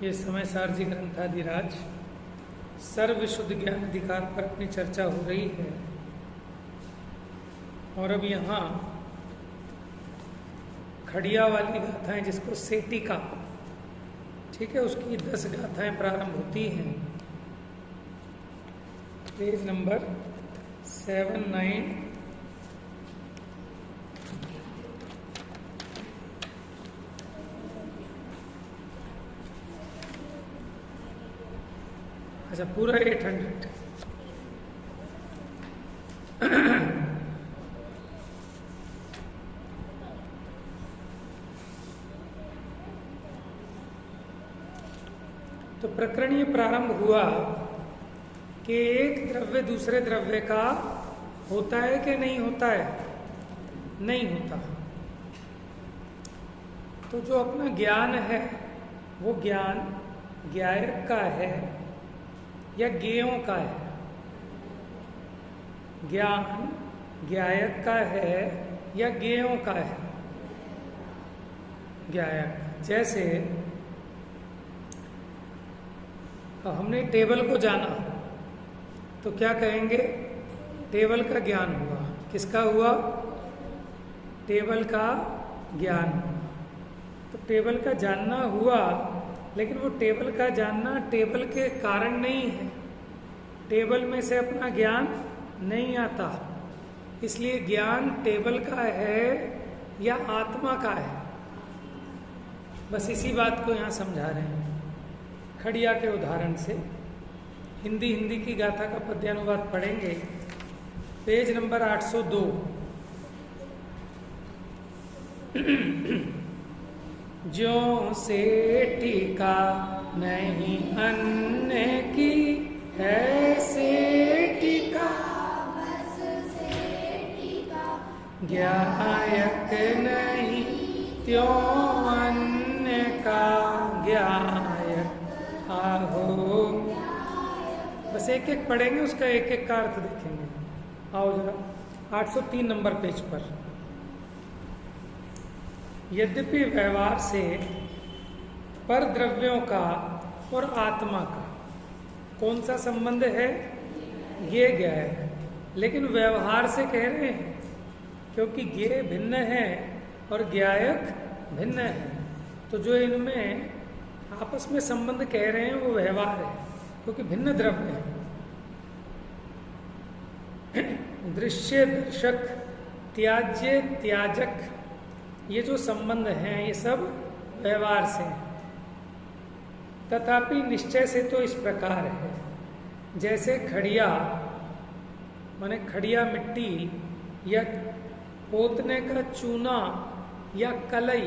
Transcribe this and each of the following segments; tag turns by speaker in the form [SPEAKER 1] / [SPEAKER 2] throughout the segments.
[SPEAKER 1] ये समय सारजी ग्रंथाधिराज सर्व शुद्ध ज्ञान अधिकार पर अपनी चर्चा हो रही है। और अब यहाँ खड़िया वाली गाथाएं, जिसको सेटिका, ठीक है, उसकी 10 गाथाएं प्रारंभ होती हैं। Page number 7-9। अच्छा, पूरा 800। तो प्रकरण ये प्रारंभ हुआ कि एक द्रव्य दूसरे द्रव्य का होता है कि नहीं होता है? नहीं होता। तो जो अपना ज्ञान है वो ज्ञान ज्ञायक का है या ज्ञेयों का है? ज्ञान ज्ञायक का है या ज्ञेयों का है? ज्ञायक। जैसे हमने टेबल को जाना तो क्या कहेंगे? टेबल का ज्ञान हुआ। किसका हुआ? टेबल का ज्ञान हुआ। तो टेबल का जानना हुआ, लेकिन वो टेबल का जानना टेबल के कारण नहीं है। टेबल में से अपना ज्ञान नहीं आता। इसलिए ज्ञान टेबल का है या आत्मा का है? बस इसी बात को यहाँ समझा रहे हैं खड़िया के उदाहरण से। हिंदी की गाथा का पद्यानुवाद पढ़ेंगे। Page number 802। ज्यों से टीका नहीं अन्य की है से टीका, ज्ञायक नहीं त्यों अन्य का ज्ञायक आहो। बस एक एक पढ़ेंगे, उसका एक एक का अर्थ देखेंगे। आओ जरा 803 नंबर पेज पर। यद्यपि व्यवहार से पर द्रव्यों का और आत्मा का कौन सा संबंध है? ये ज्ञायक। लेकिन व्यवहार से कह रहे हैं, क्योंकि ज्ञेय भिन्न है और ज्ञायक भिन्न है। तो जो इनमें आपस में संबंध कह रहे हैं वो व्यवहार है, क्योंकि भिन्न द्रव्य है। दृश्य दर्शक, त्याज्य त्याजक, ये जो संबंध हैं ये सब व्यवहार से हैं। तथापि निश्चय से तो इस प्रकार है, जैसे खड़िया माने खड़िया मिट्टी या पोतने का चूना या कलई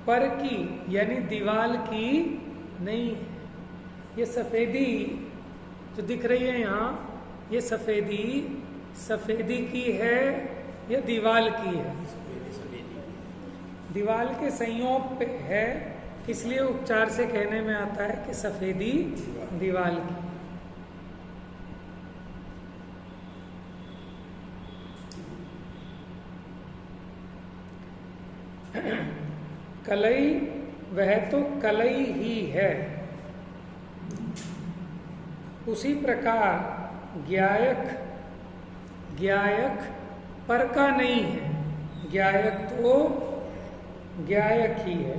[SPEAKER 1] पर की यानी दीवाल की नहीं है। ये सफेदी जो दिख रही है यहाँ, ये सफेदी की है या दीवाल की है? दीवाल के संयोग पे है, इसलिए उपचार से कहने में आता है कि सफेदी दीवाल की। कलई वह तो कलई ही है। उसी प्रकार ज्ञायक पर का नहीं है। ज्ञायक तो ज्ञायक ही है।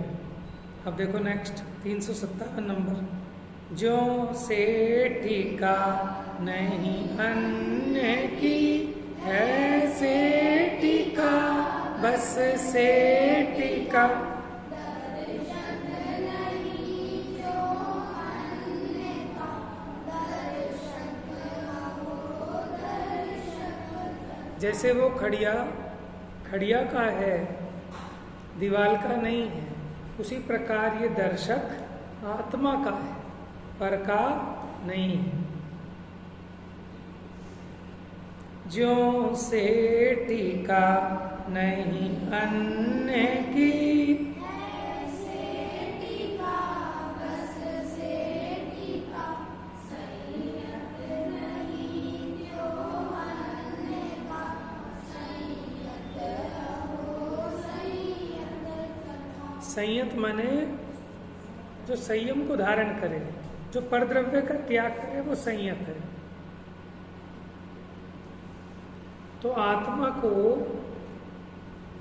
[SPEAKER 1] अब देखो नेक्स्ट 357 नंबर। ज्यों से टीका नहीं अन्य की है से टीका, बस से टीका। जैसे वो खड़िया का है, दीवाल का नहीं है, उसी प्रकार ये दर्शक आत्मा का है, पर का नहीं है। ज्यों से टीका नहीं अन्य की, संयत माने जो संयम को धारण करे, जो परद्रव्य का त्याग करे, वो संयत है। तो आत्मा को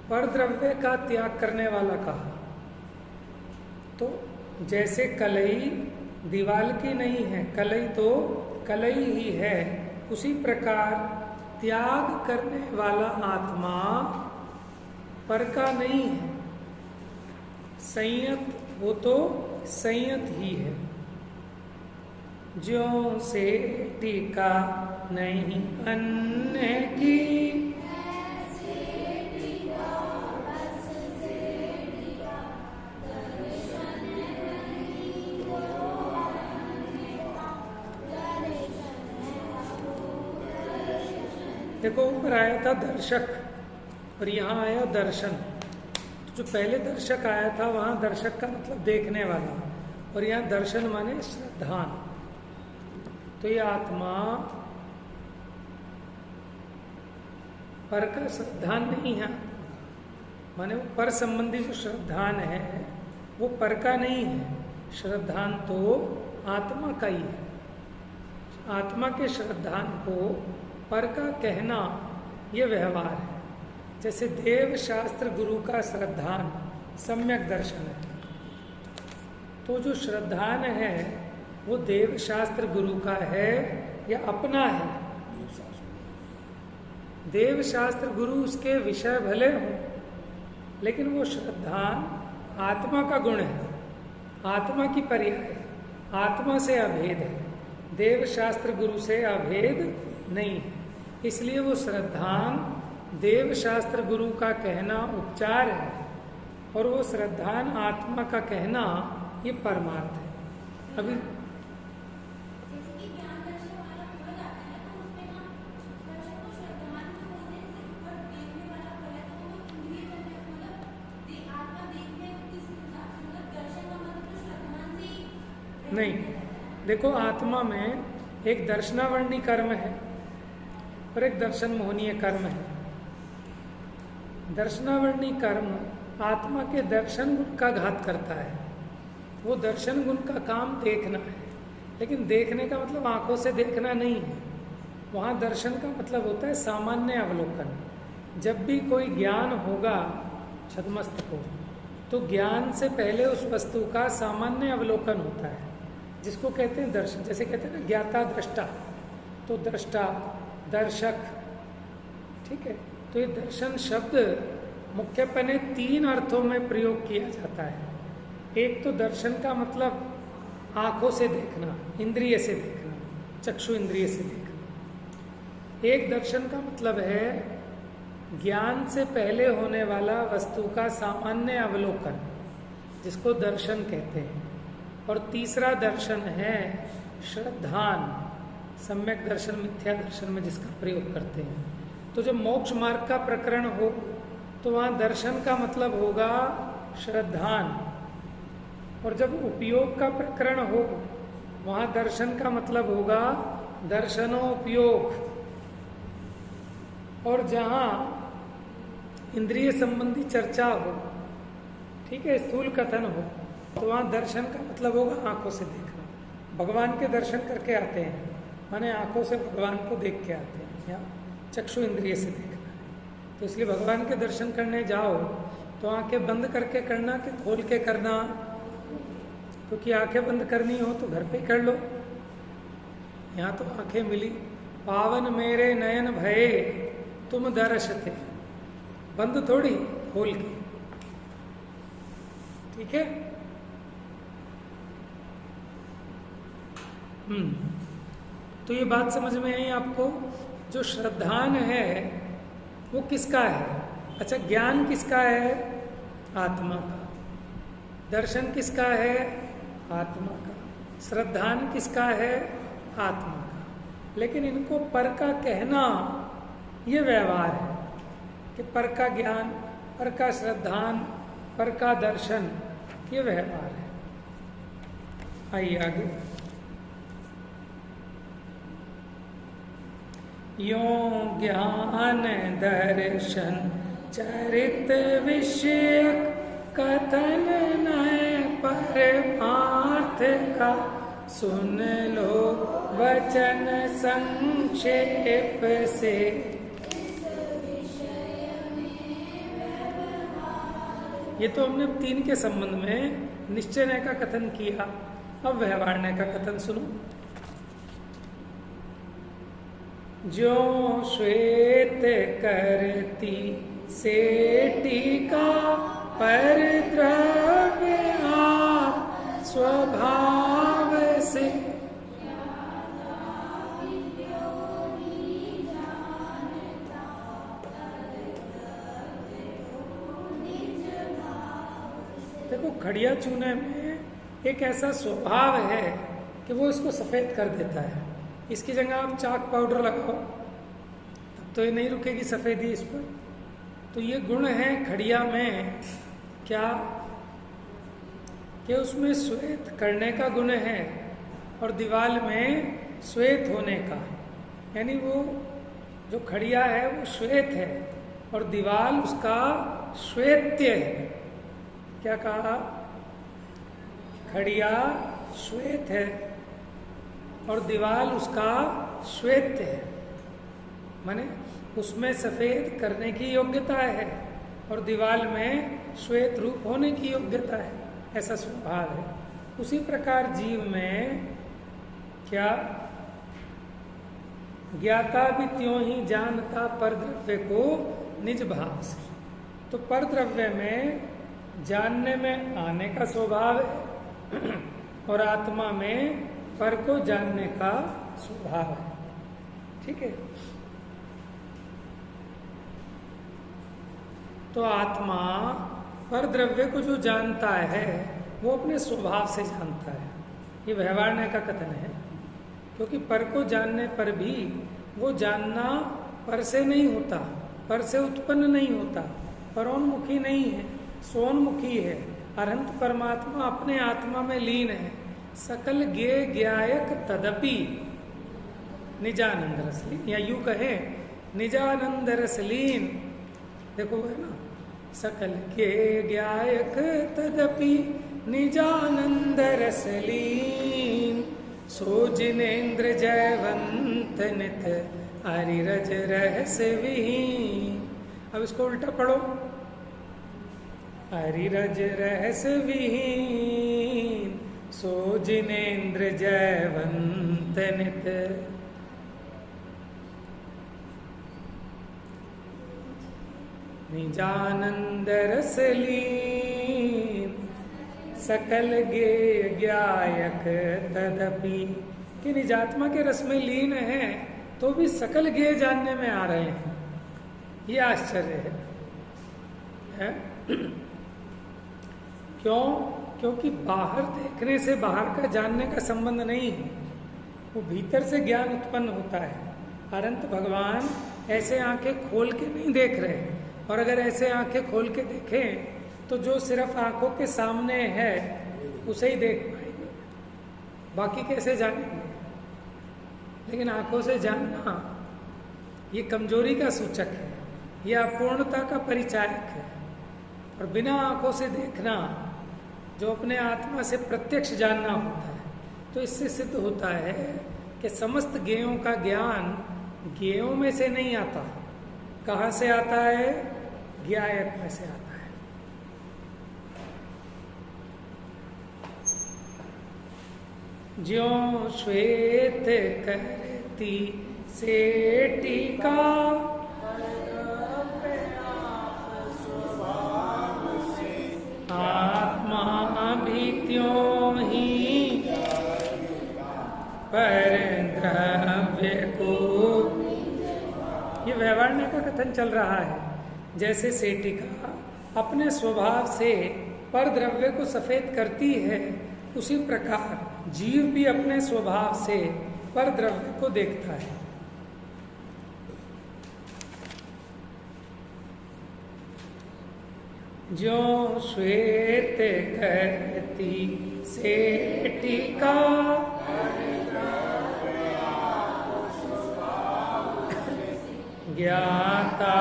[SPEAKER 1] परद्रव्य का त्याग करने वाला कहा। तो जैसे कलई दीवाल की नहीं है, कलई तो कलई ही है, उसी प्रकार त्याग करने वाला आत्मा पर का नहीं है। संयत वो तो संयत ही है। ज्यों से टीका नहीं अन्य की, देखो ऊपर आया था दर्शक और यहाँ आया दर्शन। तो जो पहले दर्शक आया था वहां दर्शक का मतलब देखने वाला, और यहाँ दर्शन माने श्रद्धान। तो ये आत्मा पर का श्रद्धान नहीं है, माने वो पर संबंधी जो श्रद्धान है वो पर का नहीं है। श्रद्धान तो आत्मा का ही है। आत्मा के श्रद्धान को पर का कहना ये व्यवहार है। जैसे देव शास्त्र गुरु का श्रद्धान सम्यक दर्शन है, तो जो श्रद्धान है वो देव शास्त्र गुरु का है या अपना है। देव शास्त्र गुरु उसके विषय भले हों, लेकिन वो श्रद्धान आत्मा का गुण है, आत्मा की पर्याय, आत्मा से अभेद है, देव शास्त्र गुरु से अभेद नहीं है। इसलिए वो श्रद्धान देव शास्त्र गुरु का कहना उपचार है, और वो श्रद्धान आत्मा का कहना ये परमार्थ है। अभी नहीं, देखो आत्मा में एक दर्शनावर्णी कर्म है और एक दर्शन मोहनीय कर्म है। दर्शनावर्णी कर्म आत्मा के दर्शन गुण का घात करता है। वो दर्शन गुण का काम देखना है, लेकिन देखने का मतलब आंखों से देखना नहीं है। वहाँ दर्शन का मतलब होता है सामान्य अवलोकन। जब भी कोई ज्ञान होगा छद्मस्त को, तो ज्ञान से पहले उस वस्तु का सामान्य अवलोकन होता है, जिसको कहते हैं दर्शन। जैसे कहते हैं ना ज्ञाता दृष्टा, तो दृष्टा दर्शक, ठीक है। तो ये दर्शन शब्द मुख्यपने 3 अर्थों में प्रयोग किया जाता है। एक तो दर्शन का मतलब आंखों से देखना, इंद्रिय से देखना, चक्षु इंद्रिय से देखना। एक दर्शन का मतलब है ज्ञान से पहले होने वाला वस्तु का सामान्य अवलोकन, जिसको दर्शन कहते हैं। और तीसरा दर्शन है श्रद्धान, सम्यक दर्शन मिथ्या दर्शन में जिसका प्रयोग करते हैं। तो जब मोक्ष मार्ग का प्रकरण हो तो वहाँ दर्शन का मतलब होगा श्रद्धान, और जब उपयोग का प्रकरण हो वहाँ दर्शन का मतलब होगा दर्शनोपयोग। और जहाँ इंद्रिय संबंधी चर्चा हो, ठीक है, स्थूल कथन हो, तो वहाँ दर्शन का मतलब होगा आंखों से देखना। भगवान के दर्शन करके आते हैं, माने आंखों से भगवान को देख के आते हैं, या चक्षु इंद्रिय से देखना। तो इसलिए भगवान के दर्शन करने जाओ तो आंखें बंद करके करना कि खोल के करना, क्योंकि आंखें बंद करनी हो तो घर पे कर लो। यहाँ तो आंखें मिली, पावन मेरे नयन भये तुम दर्श थे, बंद थोड़ी, खोल के, ठीक है। तो ये बात समझ में आई आपको? जो श्रद्धान है वो किसका है? अच्छा, ज्ञान किसका है? आत्मा का। दर्शन किसका है? आत्मा का। श्रद्धान किसका है? आत्मा का। लेकिन इनको पर का कहना ये व्यवहार है कि पर का ज्ञान, पर का श्रद्धान, पर का दर्शन, ये व्यवहार है। आइए आगे। यों ज्ञान दर्शन चरित विषयक कथन नए परमार्थ का, सुन लो वचन संक्षेप से। ये तो हमने 3 के संबंध में निश्चय नय का कथन किया। अब व्यवहार नय का कथन सुनो। जो श्वेत करती से टीका पर द्रव्य आप स्वभाव से, देखो खड़िया चूने में एक ऐसा स्वभाव है कि वो इसको सफेद कर देता है। इसकी जगह आप चाक पाउडर लगाओ तब तो ये नहीं रुकेगी सफेदी इस पर। तो ये गुण है खड़िया में क्या कि उसमें श्वेत करने का गुण है और दीवाल में श्वेत होने का, यानी वो जो खड़िया है वो श्वेत है और दीवाल उसका श्वेत्य है। क्या कहा? खड़िया श्वेत है और दीवाल उसका श्वेत है, माने उसमें सफेद करने की योग्यता है और दीवाल में श्वेत रूप होने की योग्यता है, ऐसा स्वभाव है। उसी प्रकार जीव में क्या ज्ञाता भी त्यों ही जानता पर द्रव्य को निज भाव से। तो पर द्रव्य में जानने में आने का स्वभाव है और आत्मा में पर को जानने का स्वभाव है। ठीक है। तो आत्मा पर द्रव्य को जो जानता है वो अपने स्वभाव से जानता है। ये व्यवहार का कथन है, क्योंकि पर को जानने पर भी वो जानना पर से नहीं होता, पर से उत्पन्न नहीं होता, परोन्मुखी नहीं है, सोन्मुखी है। अनंत परमात्मा अपने आत्मा में लीन है। सकल ज्ञेय ज्ञायक तदपि निजानंद रसलीन, या यूं कहे निजानंद रसलीन। देखो है ना, सकल ज्ञेय ज्ञायक तदपि निजानंद रसलीन, सो जिनेन्द्र जयवंत नित हरिरज रहस विहीन। अब इसको उल्टा पढ़ो। हरिरज रहस विहीन, सो जिनेन्द्र जयवंत नित। निजानंद रसलीन, सकल ज्ञेय ज्ञायक तदपि। कि निजात्मा के रस में लीन है तो भी सकल ज्ञेय जानने में आ रहे हैं। ये आश्चर्य है? क्यों? क्योंकि बाहर देखने से बाहर का जानने का संबंध नहीं है, वो भीतर से ज्ञान उत्पन्न होता है। अनंत भगवान ऐसे आंखें खोल के नहीं देख रहे, और अगर ऐसे आंखें खोल के देखें तो जो सिर्फ आंखों के सामने है उसे ही देख पाएंगे, बाकी कैसे जानेंगे? लेकिन आंखों से जानना ये कमजोरी का सूचक है, ये अपूर्णता का परिचायक है। और बिना आंखों से देखना जो अपने आत्मा से प्रत्यक्ष जानना होता है, तो इससे सिद्ध होता है कि समस्त ज्ञेयों का ज्ञान ज्ञेयों में से नहीं आता। कहाँ से आता है? ज्ञायक में से आता है। ज्यों श्वेत करती से टीका, आत्मा भी त्यों ही पर द्रव्य को। ये व्यवहार का कथन चल रहा है। जैसे सेटिका अपने स्वभाव से पर द्रव्य को सफेद करती है, उसी प्रकार जीव भी अपने स्वभाव से पर द्रव्य को देखता है। ज्यों श्वेत करती से टीका, ज्ञाता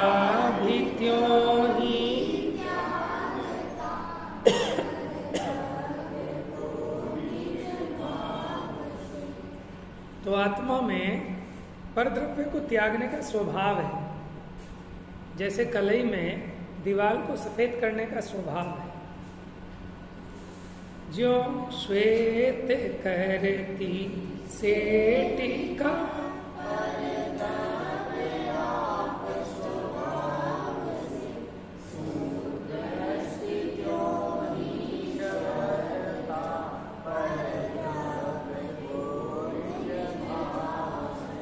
[SPEAKER 1] भी त्यों ही तो आत्मा में परद्रव्य को त्यागने का स्वभाव है, जैसे कलई में दीवार को सफेद करने का स्वभाव है। जो श्वेत करती से टीका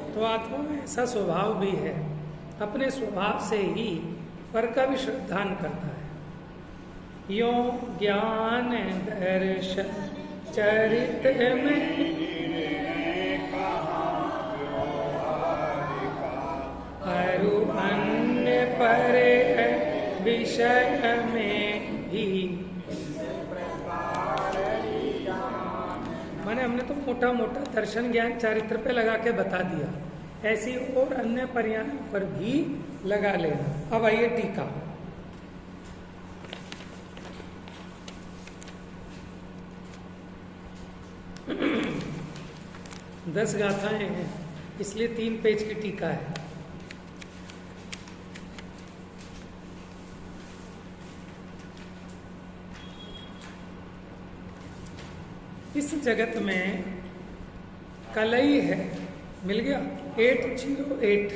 [SPEAKER 1] तो आत्मा में ऐसा स्वभाव भी है, अपने स्वभाव से ही पर का भी श्रद्धान करता है। यो ज्ञान दर्शन चरित में अरु अन्य परे विषय में भी। माने हमने तो मोटा मोटा दर्शन ज्ञान चारित्र पे लगा के बता दिया, ऐसी और अन्य पर्याय पर भी लगा लेना। अब आइए टीका। दस गाथाएं हैं, इसलिए 3 पेज की टीका है। इस जगत में कलई है, मिल गया 808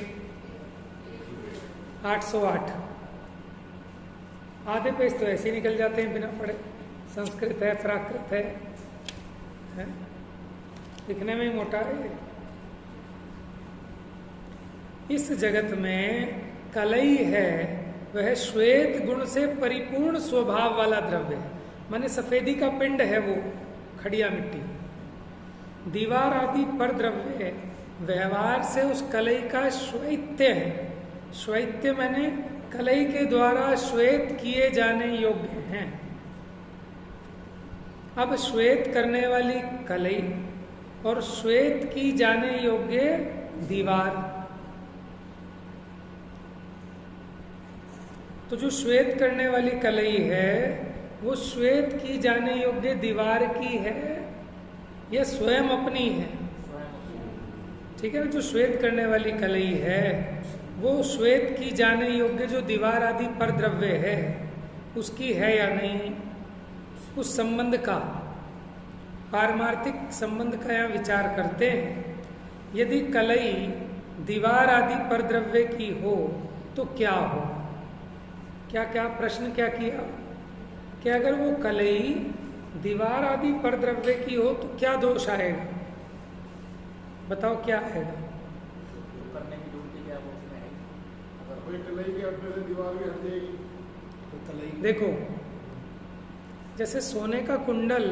[SPEAKER 1] 808। आधे पेज तो ऐसे ही निकल जाते हैं बिना पढ़े। संस्कृत है, प्राकृत है? दिखने में ही मोटा है। इस जगत में कलई है, वह श्वेत गुण से परिपूर्ण स्वभाव वाला द्रव्य है, माने सफेदी का पिंड है वो, खड़िया मिट्टी। दीवार आदि पर द्रव्य व्यवहार से उस कलई का श्वैत्य है। श्वैत्य माने कलई के द्वारा श्वेत किए जाने योग्य हैं। अब श्वेत करने वाली कलई और श्वेत की जाने योग्य दीवार, तो जो श्वेत करने वाली कलई है वो श्वेत की जाने योग्य दीवार की है या स्वयं अपनी है? ठीक है, जो श्वेत करने वाली कलई है वो श्वेत की जाने योग्य जो दीवार आदि पर द्रव्य है उसकी है या नहीं? उस संबंध का, पारमार्थिक संबंध का यहाँ विचार करते हैं। यदि कलई दीवार आदि पर द्रव्य की हो तो क्या हो? क्या क्या प्रश्न क्या किया कि अगर वो कलई दीवार आदि पर द्रव्य की हो तो क्या दोष आएगा? बताओ क्या आएगा?
[SPEAKER 2] करने की ड्यूटी क्या वो उसमें है? अगर कोई कलई भी अपने से दीवार भी हट जाएगी तो कलई।
[SPEAKER 1] देखो, जैसे सोने का कुंडल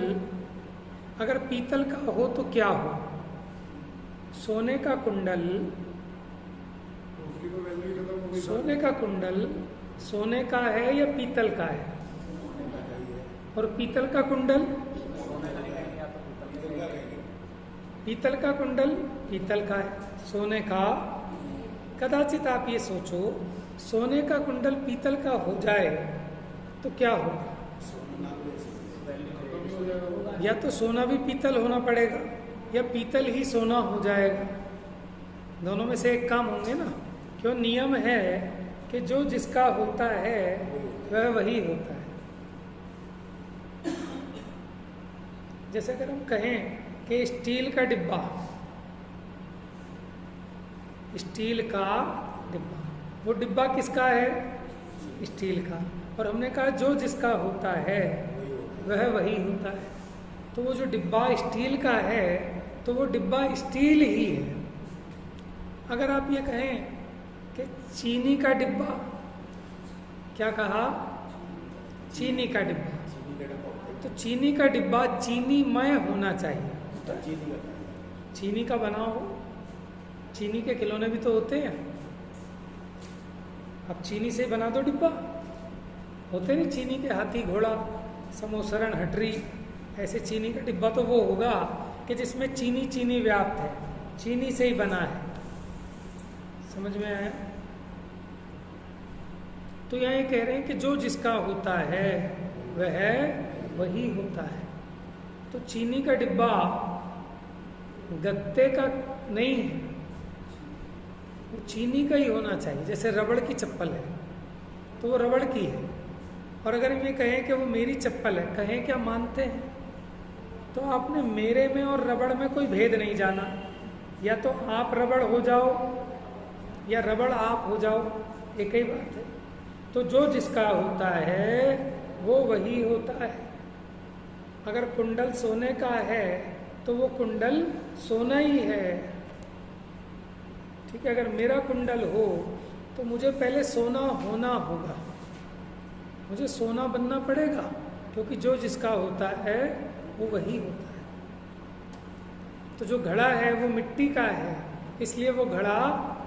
[SPEAKER 1] अगर पीतल का हो तो क्या हो? सोने का कुंडल,
[SPEAKER 2] उसकी तो वैल्यू खत्म हो गई।
[SPEAKER 1] सोने का कुंडल सोने का है या पीतल का है? और पीतल का कुंडल, पीतल का कुंडल पीतल का है, सोने का। कदाचित आप ये सोचो, सोने का कुंडल पीतल का हो जाए तो क्या होगा? या तो सोना भी पीतल होना पड़ेगा या पीतल ही सोना हो जाएगा। दोनों में से एक काम होंगे ना। क्यों? नियम है कि जो जिसका होता है वह वही होता है। जैसे अगर हम कहें कि स्टील का डिब्बा, स्टील का डिब्बा, वो डिब्बा किसका है? स्टील का। और हमने कहा जो जिसका होता है वह वही होता है, तो वो जो डिब्बा स्टील का है तो वो डिब्बा स्टील ही है। अगर आप ये कहें कि चीनी का डिब्बा, क्या कहा? चीनी का डिब्बा, तो चीनी का डिब्बा चीनीमय होना चाहिए। चीनी का बना हो, चीनी के खिलौने भी तो होते हैं। अब चीनी से बना दो डिब्बा, होते नहीं चीनी के हाथी घोड़ा समोसरण हटरी, ऐसे चीनी का डिब्बा तो वो होगा कि जिसमें चीनी चीनी व्याप्त है, चीनी से ही बना है। समझ में आया? तो यहाँ ये कह रहे हैं कि जो जिसका होता है वह वही होता है। तो चीनी का डिब्बा गत्ते का नहीं है, वो चीनी का ही होना चाहिए। जैसे रबड़ की चप्पल है तो वो रबड़ की है, और अगर हम ये कहें कि वो मेरी चप्पल है, कहें क्या मानते हैं? तो आपने मेरे में और रबड़ में कोई भेद नहीं जाना, या तो आप रबड़ हो जाओ या रबड़ आप हो जाओ, एक ही बात है। तो जो जिसका होता है वो वही होता है। अगर कुंडल सोने का है तो वो कुंडल सोना ही है, ठीक है। अगर मेरा कुंडल हो तो मुझे पहले सोना होना होगा, मुझे सोना बनना पड़ेगा, क्योंकि जो जिसका होता है वो वही होता है। तो जो घड़ा है वो मिट्टी का है, इसलिए वो घड़ा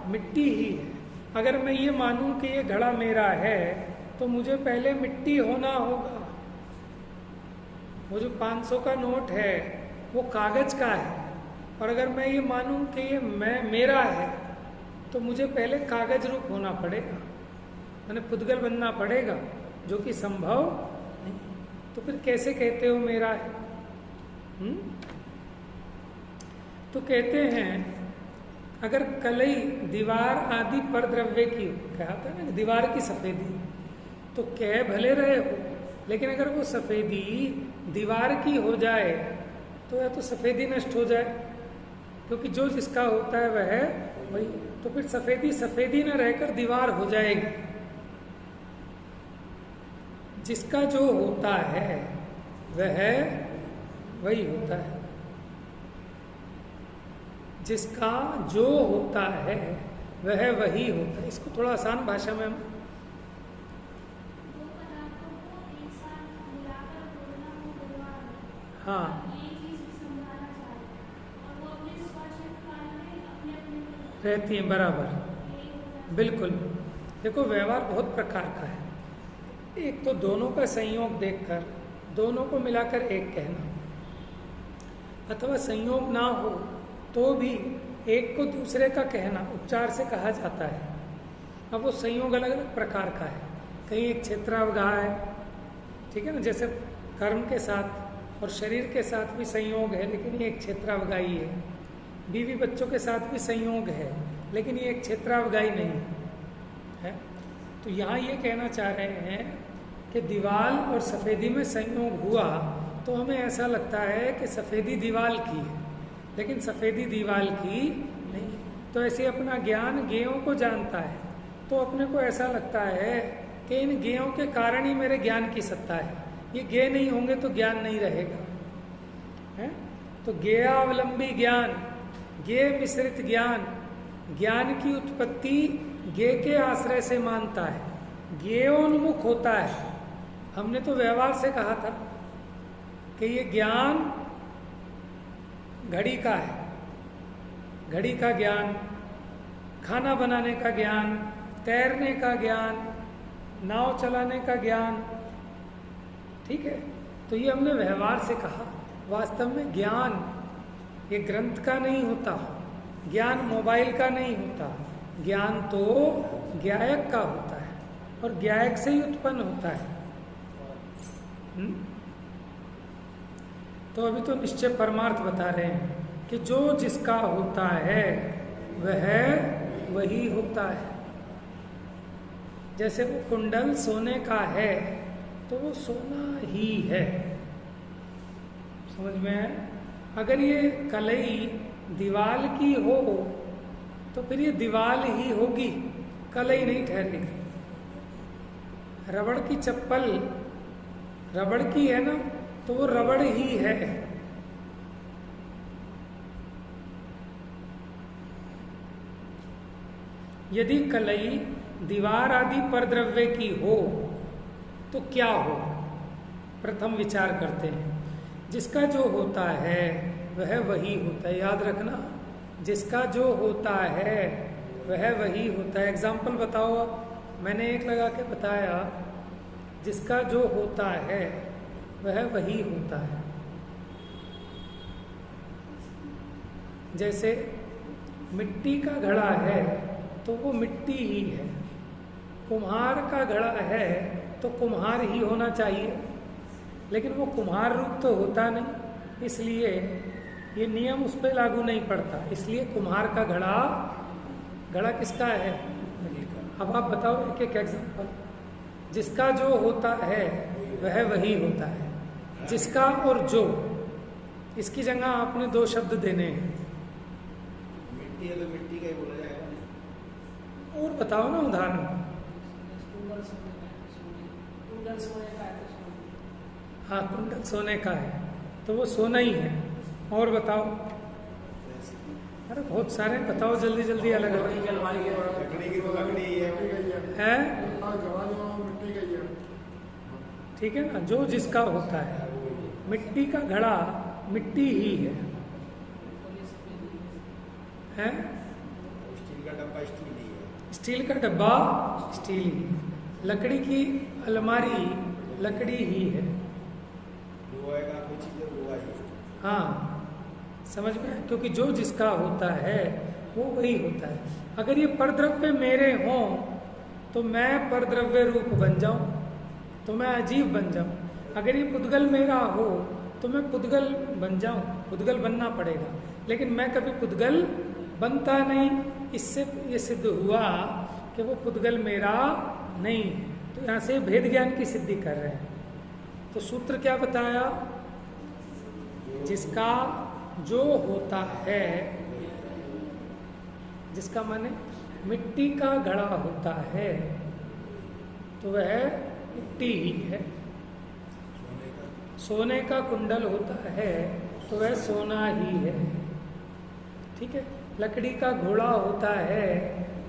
[SPEAKER 1] मिट्टी ही है। अगर मैं ये मानूं कि ये घड़ा मेरा है तो मुझे पहले मिट्टी होना होगा। वो जो 500 का नोट है वो कागज का है, और अगर मैं ये मानूं कि ये मेरा है तो मुझे पहले कागज रूप होना पड़ेगा, मैंने पुद्गल बनना पड़ेगा, जो कि संभव नहीं। तो फिर कैसे कहते हो मेरा है? तो कहते हैं अगर कलई दीवार आदि पर द्रव्य की हो, कहा था ना दीवार की सफेदी, तो कह भले रहे हो, लेकिन अगर वो सफेदी दीवार की हो जाए तो या तो सफेदी नष्ट हो जाए, क्योंकि जो जिसका होता है वह वही, तो फिर सफेदी सफेदी न रहकर दीवार हो जाएगी। जिसका जो होता है वह वही होता है, जिसका जो होता है वह वही होता है। इसको थोड़ा आसान भाषा में हम हाँ रहती हैं, बराबर, बिल्कुल। देखो व्यवहार बहुत प्रकार का है, एक तो दोनों का संयोग देखकर दोनों को मिलाकर एक कहना, अथवा संयोग ना हो तो भी एक को दूसरे का कहना उपचार से कहा जाता है। अब वो संयोग अलग अलग प्रकार का है, कहीं एक क्षेत्रावगाह है, ठीक है ना, जैसे कर्म के साथ और शरीर के साथ भी संयोग है, लेकिन ये एक क्षेत्रावगाही है। बीवी बच्चों के साथ भी संयोग है, लेकिन ये एक क्षेत्रावगाही नहीं है। तो यहाँ ये कहना चाह रहे हैं कि दीवाल और सफ़ेदी में संयोग हुआ तो हमें ऐसा लगता है कि सफ़ेदी दीवाल की है, लेकिन सफ़ेदी दीवाल की नहीं। तो ऐसे अपना ज्ञान गेयों को जानता है, तो अपने को ऐसा लगता है कि इन गेयों के कारण ही मेरे ज्ञान की सत्ता है, ये गेय नहीं होंगे तो ज्ञान नहीं रहेगा, है? तो गेयावलंबी ज्ञान, गेय मिश्रित ज्ञान, ज्ञान की उत्पत्ति गेय के आश्रय से मानता है, गेयोन्मुख होता है। हमने तो व्यवहार से कहा था कि ये ज्ञान घड़ी का है, घड़ी का ज्ञान, खाना बनाने का ज्ञान, तैरने का ज्ञान, नाव चलाने का ज्ञान, ठीक है। तो ये हमने व्यवहार से कहा। वास्तव में ज्ञान ये ग्रंथ का नहीं होता, ज्ञान मोबाइल का नहीं होता, ज्ञान तो ज्ञायक का होता है, और ज्ञायक से ही उत्पन्न होता है। तो अभी तो निश्चय परमार्थ बता रहे हैं कि जो जिसका होता है वह वही होता है। जैसे वो कुंडल सोने का है तो वो सोना ही है, समझ में है? अगर ये कलई दीवाल की हो तो फिर ये दीवाल ही होगी, कलई नहीं ठहरेगी। रबड़ की चप्पल रबड़ की है ना, तो वो रबड़ ही है। यदि कलई दीवार आदि परद्रव्य की हो तो क्या हो? प्रथम विचार करते हैं। जिसका जो होता है वह वही होता है, याद रखना, जिसका जो होता है वह वही होता है। एग्जाम्पल बताओ आप। मैंने एक लगा के बताया, जिसका जो होता है वह वही होता है। जैसे मिट्टी का घड़ा है तो वो मिट्टी ही है, कुम्हार का घड़ा है तो कुम्हार ही होना चाहिए, लेकिन वो कुम्हार रूप तो होता नहीं, इसलिए ये नियम उस पर लागू नहीं पड़ता, इसलिए कुम्हार का घड़ा, घड़ा किसका है? अब आप बताओ एक एक एग्जाम्पल। जिसका जो होता है वह वही होता है। जिसका और जो, इसकी जगह आपने दो शब्द देने हैं।
[SPEAKER 2] मिट्टी है तो मिट्टी का ही बोला जाएगा।
[SPEAKER 1] और बताओ ना उदाहरण। हाँ, कुंडल सोने का है तो वो सोना ही है। और बताओ, अरे बहुत सारे बताओ जल्दी जल्दी, अलग अलग
[SPEAKER 2] लकड़ी की तो लकड़ी ही
[SPEAKER 1] है। ठीक है ना, जो जिसका होता है। मिट्टी का घड़ा मिट्टी ही है, हैं?
[SPEAKER 2] स्टील का डब्बा स्टील ही है।
[SPEAKER 1] स्टील का डब्बा स्टील ही है। लकड़ी की अलमारी लकड़ी ही है।
[SPEAKER 2] लोहे का कोई चीज लोहा ही है।
[SPEAKER 1] हाँ, समझ में आया? क्योंकि जो जिसका होता है वो वही होता है। अगर ये परद्रव्य मेरे हों तो मैं परद्रव्य रूप बन जाऊं, तो मैं अजीब बन जाऊं। अगर ये पुद्गल मेरा हो तो मैं पुद्गल बन जाऊं, पुद्गल बनना पड़ेगा। लेकिन मैं कभी पुद्गल बनता नहीं, इससे ये सिद्ध हुआ कि वो पुद्गल मेरा नहीं है। तो यहाँ से भेद ज्ञान की सिद्धि कर रहे हैं। तो सूत्र क्या बताया? जिसका जो होता है, जिसका माने मिट्टी का घड़ा होता है तो वह मिट्टी ही है। सोने का कुंडल होता है तो वह सोना ही है। ठीक है। लकड़ी का घोड़ा होता है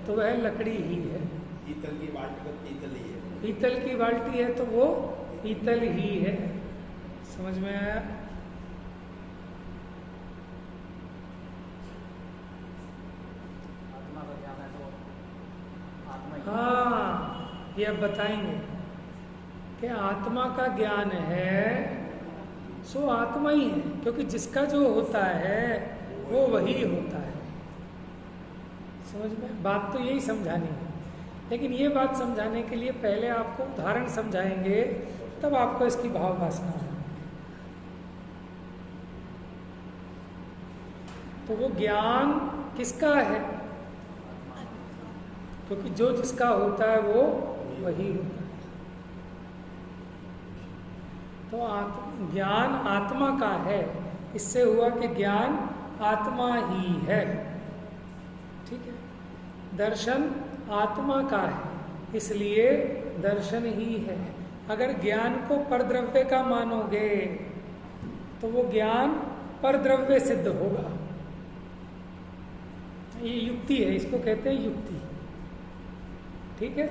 [SPEAKER 1] तो वह लकड़ी ही है।
[SPEAKER 2] पीतल की बाल्टी तो पीतल ही है।
[SPEAKER 1] पीतल की बाल्टी है तो वो पीतल ही है। समझ में आया? हाँ, ये अब बताएंगे कि आत्मा का ज्ञान है सो आत्मा ही है, क्योंकि जिसका जो होता है वो वही होता है। समझ में? बात तो यही समझानी है। लेकिन ये बात समझाने के लिए पहले आपको उदाहरण समझाएंगे, तब आपको इसकी भाव वासना हो। तो वो ज्ञान किसका है? क्योंकि जो जिसका होता है वो वही होता है। तो ज्ञान आत्मा का है। इससे हुआ कि ज्ञान आत्मा ही है। ठीक है। दर्शन आत्मा का है, इसलिए दर्शन ही है। अगर ज्ञान को परद्रव्य का मानोगे तो वो ज्ञान परद्रव्य सिद्ध होगा। ये युक्ति है, इसको कहते हैं युक्ति। ठीक है।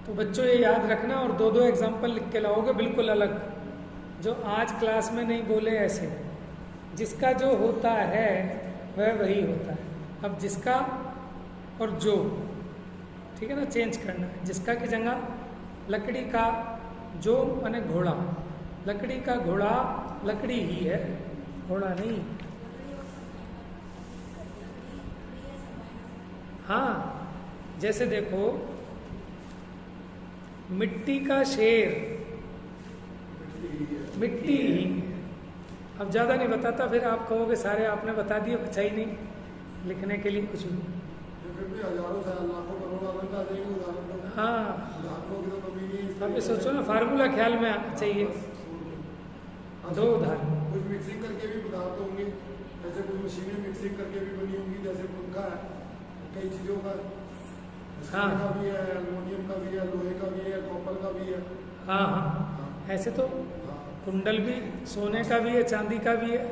[SPEAKER 1] तो बच्चों ये याद रखना, और दो दो एग्जाम्पल लिख के लाओगे बिल्कुल अलग, जो आज क्लास में नहीं बोले ऐसे। जिसका जो होता है वह वही होता है। अब जिसका और जो, ठीक है ना, चेंज करना है। जिसका की जगह लकड़ी का, जो माने घोड़ा, लकड़ी का घोड़ा लकड़ी ही है, घोड़ा नहीं। हाँ, जैसे देखो मिट्टी का शेर मिट्टी ही। अब ज़्यादा नहीं बताता, फिर आप कहोगे सारे आपने बता दिए, बचा ही नहीं लिखने के लिए कुछ भी। हाँ, अब ये सोचो ना, फार्मूला ख्याल में आना चाहिए। दो उदाहरण।
[SPEAKER 3] कुछ मिक्सिंग करके भी पदार्थ होंगे, जैसे कुछ मशीनें मिक्सिंग करके भी बनी होंगी, जैसे पंखा है, कई चीज़ों का,
[SPEAKER 1] हाँ,
[SPEAKER 3] का भी है, एल्युमिनियम का भी है, लोहे का भी है, कॉपर का भी है।
[SPEAKER 1] हाँ हाँ, ऐसे तो कुंडल भी सोने का भी है, चांदी का भी है,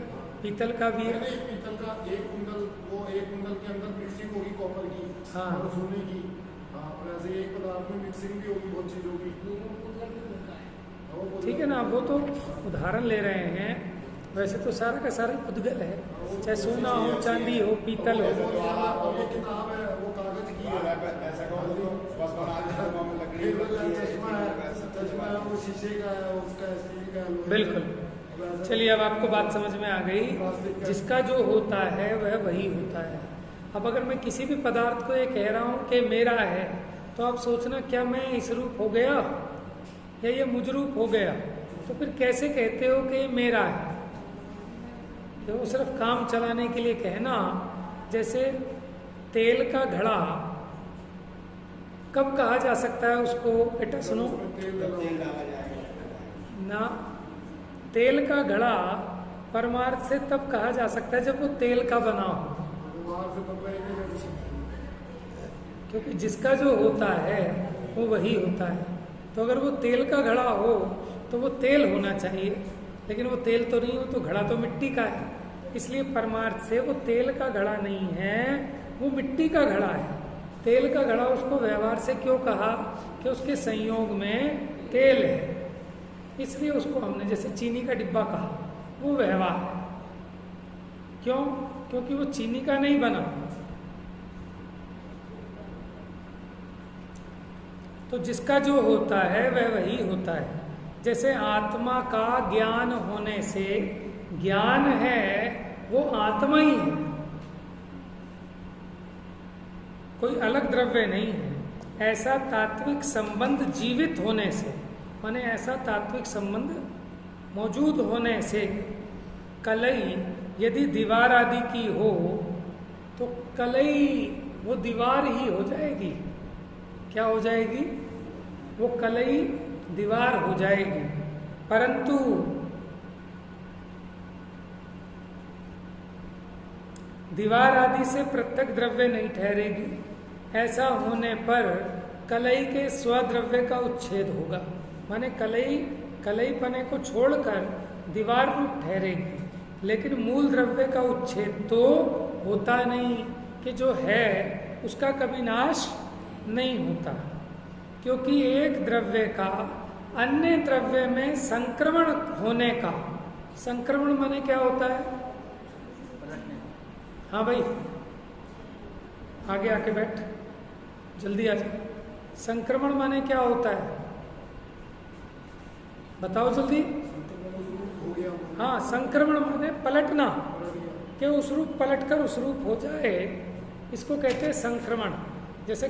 [SPEAKER 1] पीतल का भी है।
[SPEAKER 3] पीतल का एक कुंडल, वो एक कुंडल के अंदर मिक्सिंग होगी कॉपर की,
[SPEAKER 1] हाँ,
[SPEAKER 3] और सोने की। हाँ, और ऐसे एक पदार्थ में मिक्सिंग भी होगी बहुत चीज़ों की।
[SPEAKER 1] ठीक है ना। वो तो उदाहरण ले रहे हैं, वैसे तो सारा का सारा पुद्गल है, चाहे सोना हो, चांदी हो, पीतल हो।
[SPEAKER 3] वो किताब है, वो कागज की है, चश्मा है, वो शीशे का है, उसका स्टील का है।
[SPEAKER 1] बिल्कुल। चलिए, अब आपको बात समझ में आ गई। जिसका जो होता है वह वही होता है। अब अगर मैं किसी भी पदार्थ को ये कह रहा हूँ कि मेरा है, तो आप सोचना क्या मैं इस रूप हो गया? या ये मुजरूप हो गया, तो फिर कैसे कहते हो कि ये मेरा है? तो वो सिर्फ काम चलाने के लिए कहना। जैसे तेल का घड़ा कब कहा जा सकता है उसको? बेटा सुनो ना, तेल का घड़ा परमार्थ से तब कहा जा सकता है जब वो तेल का बना हो, क्योंकि जिसका जो होता है वो वही होता है। तो अगर वो तेल का घड़ा हो तो वो तेल होना चाहिए, लेकिन वो तेल तो नहीं हो, तो घड़ा तो मिट्टी का है। इसलिए परमार्थ से वो तेल का घड़ा नहीं है, वो मिट्टी का घड़ा है। तेल का घड़ा उसको व्यवहार से क्यों कहा? कि उसके संयोग में तेल है, इसलिए उसको हमने जैसे चीनी का डिब्बा कहा, वो व्यवहार है। क्यों? क्योंकि वो चीनी का नहीं बना। तो जिसका जो होता है वह वही होता है। जैसे आत्मा का ज्ञान होने से ज्ञान है वो आत्मा ही है, कोई अलग द्रव्य नहीं है। ऐसा तात्विक संबंध जीवित होने से, माने ऐसा तात्विक संबंध मौजूद होने से, कलई यदि दीवार आदि की हो तो कलई वो दीवार ही हो जाएगी। क्या हो जाएगी? वो कलई दीवार हो जाएगी। परंतु दीवार आदि से पृथक द्रव्य नहीं ठहरेगी। ऐसा होने पर कलई के स्वद्रव्य का उच्छेद होगा, माने कलई पने को छोड़कर दीवार रूप ठहरेगी। लेकिन मूल द्रव्य का उच्छेद तो होता नहीं, कि जो है उसका कभी नाश नहीं होता, क्योंकि एक द्रव्य का अन्य द्रव्य में संक्रमण होने का, संक्रमण माने क्या होता है? हाँ भाई आगे आके बैठ, जल्दी आ जा। संक्रमण माने क्या होता है? बताओ जल्दी। हाँ, संक्रमण माने पलटना, कि उस रूप पलटकर उस रूप हो जाए, इसको कहते हैं संक्रमण। जैसे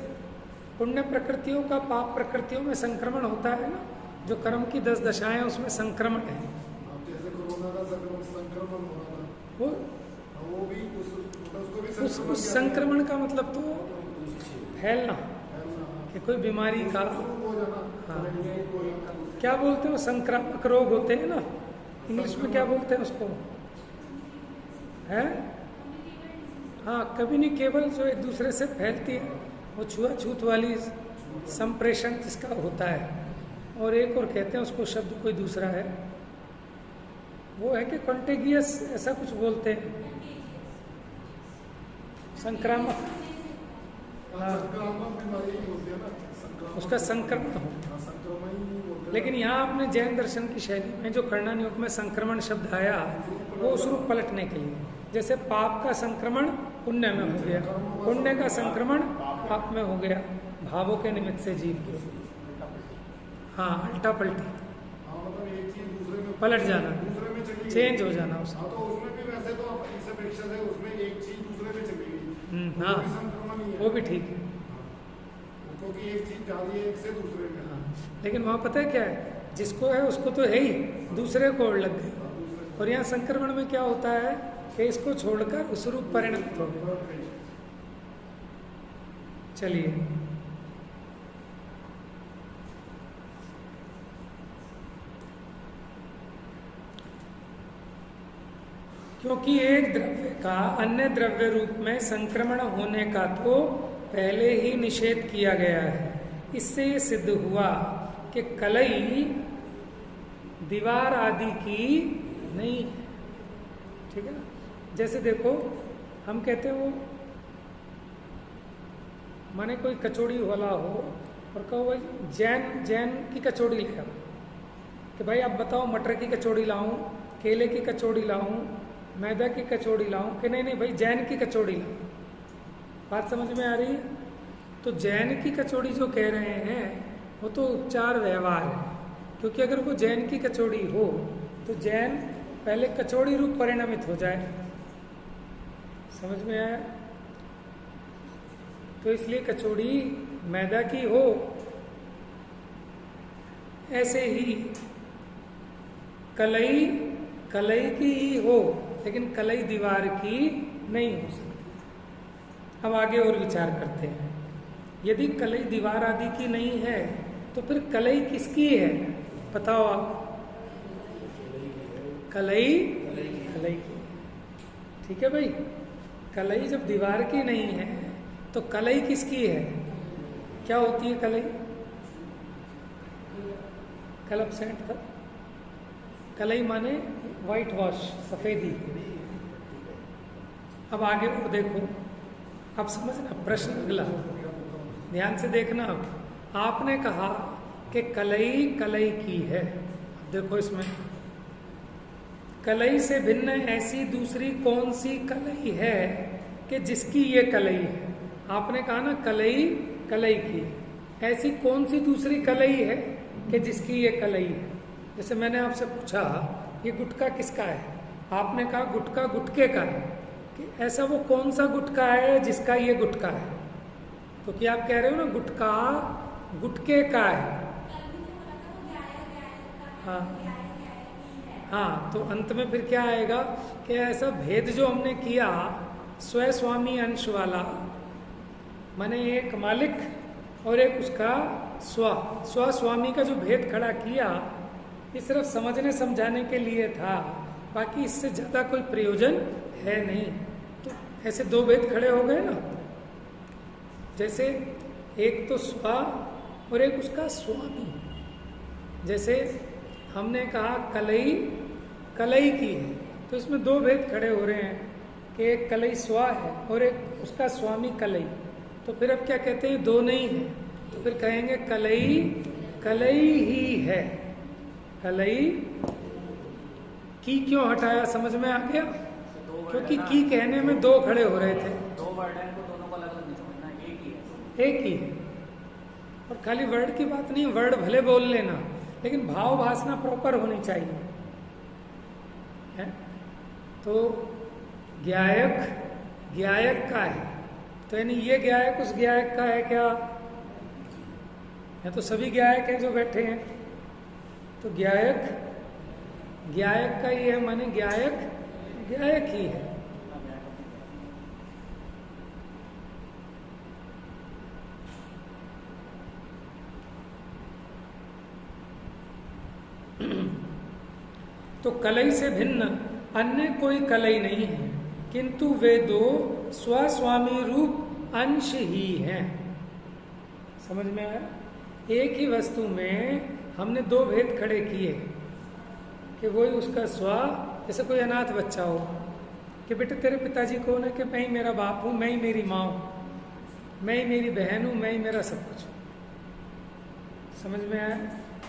[SPEAKER 1] पुण्य प्रकृतियों का पाप प्रकृतियों में संक्रमण होता है ना, जो कर्म की 10 दशाएं उसमें संक्रमण है।
[SPEAKER 3] जैसे कोरोना का संक्रमण हो रहा था, वो भी
[SPEAKER 1] उस संक्रमण का मतलब तो फैलना, कि कोई बीमारी का, हाँ, क्या बोलते हैं, संक्रामक रोग होते हैं ना, इंग्लिश में क्या बोलते हैं उसको? है हाँ, कभी नहीं, केवल जो एक दूसरे से फैलती है, वो छुआछूत वाली संप्रेषण जिसका होता है। और एक और कहते हैं उसको, शब्द कोई दूसरा है, वो है कि कॉन्टेगियस, ऐसा कुछ बोलते हैं, संक्रामक। हाँ, उसका संक्रमण हो। लेकिन यहाँ आपने जैन दर्शन की शैली में जो करणानि योग में संक्रमण शब्द आया, वो उस रूप पलटने के लिए, जैसे पाप का संक्रमण पुण्य में हो गया, पुण्य का संक्रमण पाप में हो गया, भावों के निमित्त से जीव के। हाँ, उल्टा पलटी, पलट जाना, चेंज हो जाना उसका।
[SPEAKER 3] तो उसमें भी वैसे तो इस अपेक्षा से उसमें एक चीज दूसरे में चली गई,
[SPEAKER 1] हाँ, वो भी ठीक है,
[SPEAKER 3] क्योंकि एक चीज जा रही है एक से दूसरे में।
[SPEAKER 1] हाँ, लेकिन वहाँ पता है क्या है, जिसको है उसको तो है ही, दूसरे को और लग गई। और यहाँ संक्रमण में क्या होता है कि इसको छोड़कर उस रूप परिणत हो गए। चलिए, क्योंकि एक द्रव्य का अन्य द्रव्य रूप में संक्रमण होने का तो पहले ही निषेध किया गया है। इससे ये सिद्ध हुआ कि कलई दीवार आदि की नहीं है। ठीक है ना? जैसे देखो, हम कहते हैं वो, माने कोई कचौड़ी वाला हो और कहो भाई जैन की कचौड़ी ले आओ, कि भाई आप बताओ मटर की कचौड़ी लाऊं, केले की कचौड़ी लाऊं, मैदा की कचौड़ी लाऊं, कि नहीं भाई जैन की कचौड़ी लाऊं। बात समझ में आ रही है? तो जैन की कचौड़ी जो कह रहे हैं वो तो उपचार व्यवहार है, क्योंकि अगर वो जैन की कचौड़ी हो तो जैन पहले कचौड़ी रूप परिणमित हो जाए। समझ में आया? तो इसलिए कचौड़ी मैदा की हो ऐसे ही कलई कलई की ही हो, लेकिन कलई दीवार की नहीं हो सकती। अब आगे और विचार करते हैं। यदि कलई दीवार आदि की नहीं है तो फिर कलई किसकी है? बताओ आप। कलई कलई की। ठीक है भाई, कलई जब दीवार की नहीं है तो कलई किसकी है? क्या होती है कलई? कल एब्सेंट था। कलई माने व्हाइट वॉश, सफेदी। अब आगे को देखो, अब समझना प्रश्न अगला, ध्यान से देखना। अब आपने कहा कि कलई कलई की है। देखो इसमें कलई से भिन्न ऐसी दूसरी कौन सी कलई है कि जिसकी ये कलई है? आपने कहा ना कलई कलई की, ऐसी कौन सी दूसरी कलई है कि जिसकी ये कलई है? जैसे मैंने आपसे पूछा ये गुटका किसका है, आपने कहा गुटका गुटके का है, कि ऐसा वो कौन सा गुटका है जिसका ये गुटका है? तो क्या आप कह रहे हो ना गुटका गुटके का है। हाँ हाँ, तो अंत में फिर क्या आएगा कि ऐसा भेद जो हमने किया स्वयं स्वामी अंश वाला, माने एक मालिक और एक उसका स्व स्वामी का जो भेद खड़ा किया, ये सिर्फ समझने समझाने के लिए था, बाकी इससे ज्यादा कोई प्रयोजन है नहीं। तो ऐसे दो भेद खड़े हो गए ना, जैसे एक तो स्व और एक उसका स्वामी। जैसे हमने कहा कलई कलई की है, तो इसमें दो भेद खड़े हो रहे हैं कि एक कलई स्व है और एक उसका स्वामी कलई। तो फिर अब क्या कहते हैं, दो नहीं है, तो फिर कहेंगे कलई कलई ही है। कलई की क्यों हटाया, समझ में आ गया? क्योंकि की कहने में दो खड़े हो रहे थे।
[SPEAKER 2] दो वर्ड है, दोनों को अलग अलग नहीं समझना, एक ही है।
[SPEAKER 1] एक ही है। और खाली वर्ड की बात नहीं, वर्ड भले बोल लेना, लेकिन भाव भाषा प्रॉपर होनी चाहिए है? तो ज्ञायक ज्ञायक का है, तो यानी ये ज्ञायक उस ज्ञायक का है क्या? या तो सभी ज्ञायक हैं जो बैठे हैं, तो ज्ञायक ज्ञायक का ही है, माने ज्ञायक ज्ञायक ही है। तो कलई से भिन्न अन्य कोई कलई नहीं है, किंतु वे दो स्वस्वामी रूप अंश ही हैं। समझ में आया? एक ही वस्तु में हमने दो भेद खड़े किए कि वही उसका स्व, जैसे कोई अनाथ बच्चा हो कि बेटे तेरे पिताजी कौन है, कि मैं ही मेरा बाप हूँ, मैं ही मेरी माँ हूँ, मैं ही मेरी बहन हूँ, मैं ही मेरा सब कुछ हूँ। समझ में आया?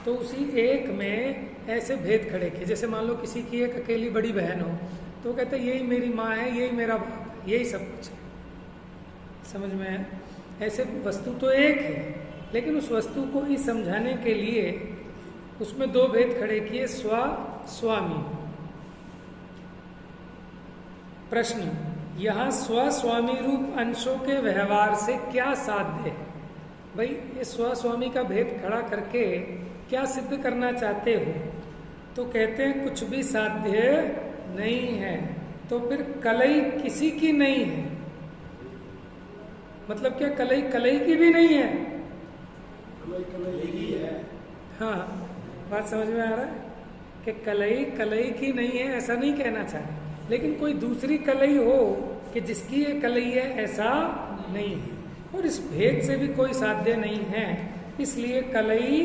[SPEAKER 1] तो उसी एक में ऐसे भेद खड़े किए। जैसे मान लो किसी की एक अकेली बड़ी बहन हो, तो वो कहते हैं यही मेरी माँ है, यही मेरा बाप है, यही सब कुछ है। समझ में आया? ऐसे वस्तु तो एक है, लेकिन उस वस्तु को ही समझाने के लिए उसमें दो भेद खड़े किए, स्व स्वामी। प्रश्न, यहाँ स्व स्वामी रूप अंशों के व्यवहार से क्या साध्य है? भाई ये स्व स्वामी का भेद खड़ा करके क्या सिद्ध करना चाहते हो? तो कहते हैं कुछ भी साध्य नहीं है। तो फिर कलई किसी की नहीं है, मतलब क्या कलई कलई की भी नहीं है? हाँ, बात समझ में आ रहा है कि कलई कलई की नहीं है ऐसा नहीं कहना चाहे, लेकिन कोई दूसरी कलई हो कि जिसकी ये कलई है ऐसा नहीं है, और इस भेद से भी कोई साध्य नहीं है, इसलिए कलई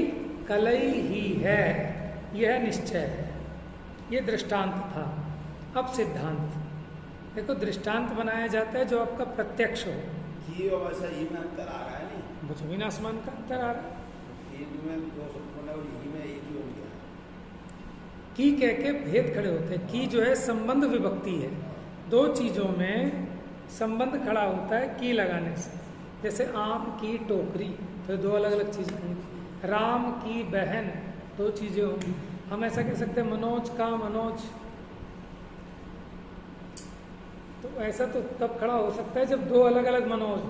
[SPEAKER 1] कलई ही है, यह निश्चय है। ये दृष्टांत था। अब सिद्धांत देखो, दृष्टांत बनाया जाता है जो आपका प्रत्यक्ष हो।
[SPEAKER 4] ये वैसा ही में अंतर आ रहा है नहीं,
[SPEAKER 1] जमीन आसमान का अंतर आ रहा है। की कह के भेद खड़े होते हैं। की जो है संबंध विभक्ति है, दो चीजों में संबंध खड़ा होता है की लगाने से। जैसे आम की टोकरी, तो दो अलग अलग चीजें होंगी। राम की बहन, दो चीजें होंगी। हम ऐसा कह सकते हैं मनोज का मनोज, तो ऐसा तो तब खड़ा हो सकता है जब दो अलग अलग मनोज,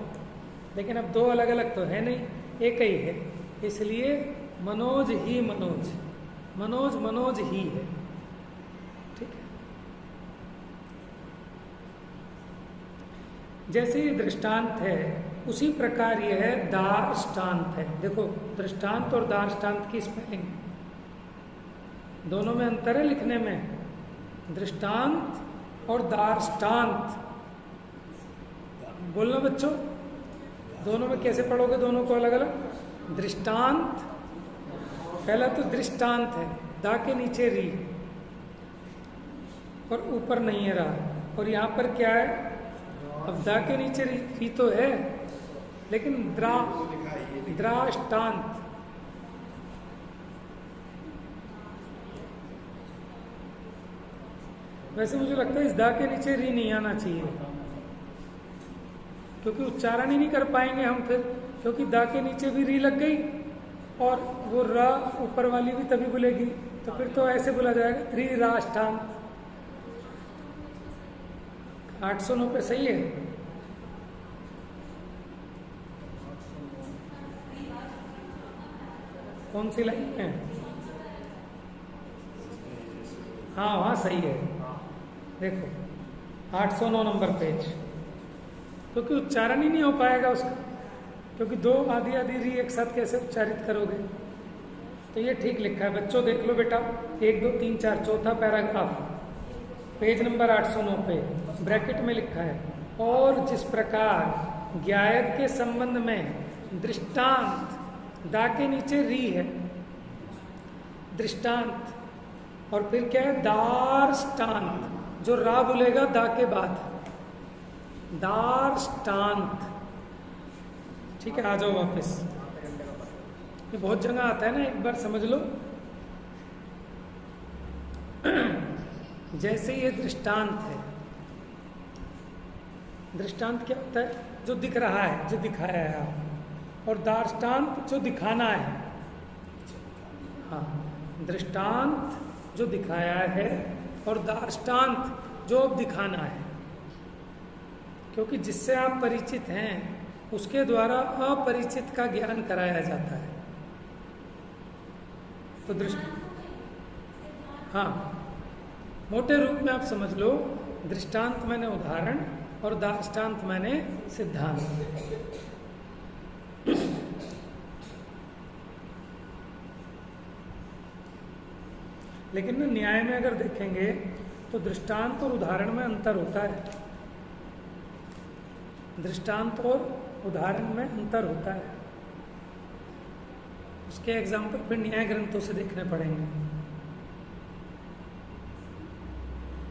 [SPEAKER 1] लेकिन अब दो अलग अलग तो है नहीं, एक ही है, इसलिए मनोज ही मनोज, मनोज मनोज ही है। ठीक है, जैसे ये दृष्टांत है उसी प्रकार यह है दार्ष्टान्त है। देखो दृष्टांत और दार्ष्टान्त की स्पेलिंग दोनों में अंतर है लिखने में। दृष्टांत और दार्ष्टान्त बोलना बच्चों, दोनों में कैसे पढ़ोगे दोनों को अलग अलग। दृष्टांत, पहला तो दृष्टांत है, दा के नीचे री और ऊपर नहीं है रा, और यहां पर क्या है, अब दा के नीचे री तो है लेकिन द्राष्टान्त। वैसे मुझे लगता है इस दा के नीचे री नहीं आना चाहिए, क्योंकि उच्चारण ही नहीं कर पाएंगे हम फिर, क्योंकि दा के नीचे भी री लग गई और वो रा ऊपर वाली भी तभी बोलेगी, तो फिर तो ऐसे बोला जाएगा त्रिराष्टान्त। 809 पे सही है। कौन सी लाइन है? हाँ वहाँ सही है, देखो 809 नंबर पेज, क्योंकि उच्चारण ही नहीं हो पाएगा उसका, क्योंकि दो आधी आधी री एक साथ कैसे उच्चारित करोगे। तो ये ठीक लिखा है बच्चों, देख लो बेटा, 1 2 3 4 चौथा पैराग्राफ पेज नंबर 809 पे ब्रैकेट में लिखा है, और जिस प्रकार ज्ञायक के संबंध में दृष्टांत दा के नीचे री है, दृष्टांत, और फिर क्या है दार्ष्टान्त, जो रा बोलेगा दा के बाद, दार्ष्टान्त। ठीक है, आ जाओ वापस, ये बहुत जगह आता है ना, एक बार समझ लो। जैसे ये दृष्टांत है, दृष्टांत क्या होता है, जो दिख रहा है, जो दिखाया है आपको, और दार्ष्टान्त जो दिखाना है। हाँ, दृष्टांत जो दिखाया है और दार्ष्टान्त जो अब दिखाना है, क्योंकि जिससे आप परिचित हैं उसके द्वारा अपरिचित का ज्ञान कराया जाता है। तो हाँ, मोटे रूप में आप समझ लो, दृष्टांत मैंने उदाहरण और दार्ष्टान्त मैंने सिद्धांत। लेकिन ना न्याय में अगर देखेंगे तो दृष्टांत और उदाहरण में अंतर होता है, दृष्टांत और उदाहरण में अंतर होता है। उसके एग्जाम्पल फिर न्याय ग्रंथों से देखने पड़ेंगे।